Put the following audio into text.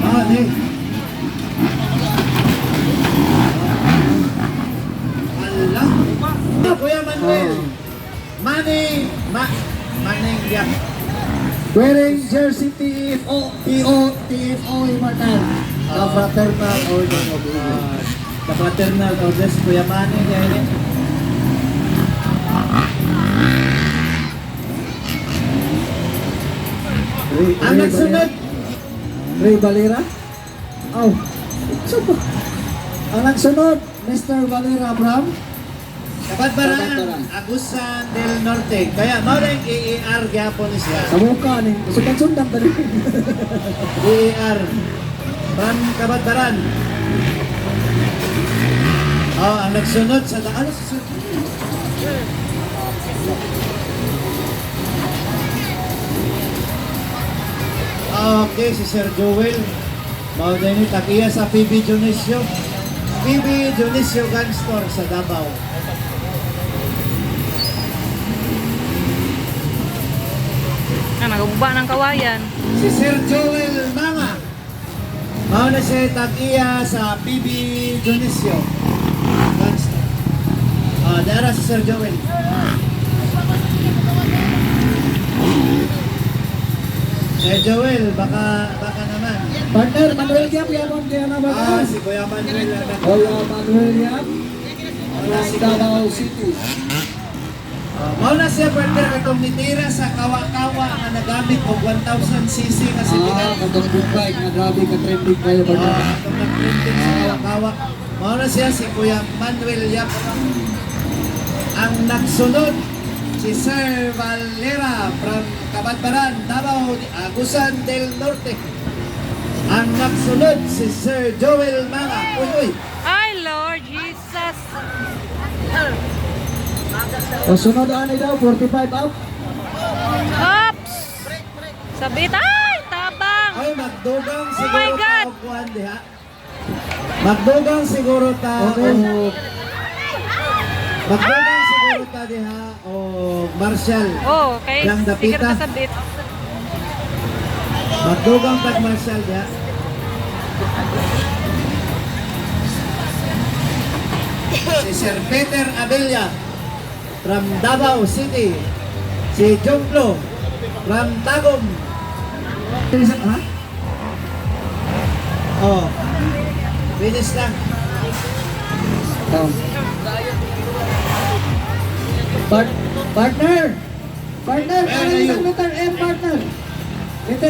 Mani. Allah. Kuya Manuel. Maneng Yak. Wearing jersey TFO Immortal. The Fraternal Order of England. The Fraternal Order, Kuya Maneng yan. Ang nagsunod. Ray Valera? Oh, super. Ang nagsunod, Mr. Valera from Kabadbaran, Agusan del Norte. Kaya maraming EER gyapon siya. sa mukha ni sundan-sundan tadi. EER from Kabadbaran. Oh, ang nagsunod sa daan sa Okay, si Sir Joel. Mao din ni takiya sa PB Dionisio. PB Dionisio Gun Store sa Davao. Nagugba ng kawayan. Si Sir Joel Manga. Mao na siya takiya sa PB Dionisio Gun Store. Dara si Sir Joel. Sir Joel, baka naman. Partner, Manuel Yap, yapon kaya na ba? Si Kuya Manuel. Kuya Manuel Yap. Davao City. Mao na siya partner katong nitira sa kawa-kawa nga nagamit og 1000cc nga siligan. Katong bukay, na grabe ka trending kayo ba? Katong nag-printing sa kawa-kawa. Mao na siya si Kuya Manuel Yap. Ang nagsunod si Sir Valera from Kabadbaran, Davao, Agusan del Norte. Ang nagsunod si Sir Joel Manga. Uy. Ay, Lord Jesus. O sunod ani daw, 45 out. Oops! Sabit. Ay, tabang. Ay, magdugang Oh siguro my God! ta og kuan diha. Magdugang siguro ta Okay. og magdugang siguro ta diha o Marshall. Oh, okay. Lang dapita. Sige na sabit. Magdugang tag Marshall diha. Si Sir Peter Abella from Davao City. Si Jomplo from Tagum. Ha? Oh. Finish lang. Oh. Partner! Partner! Where are Ano you? yung letter M, partner?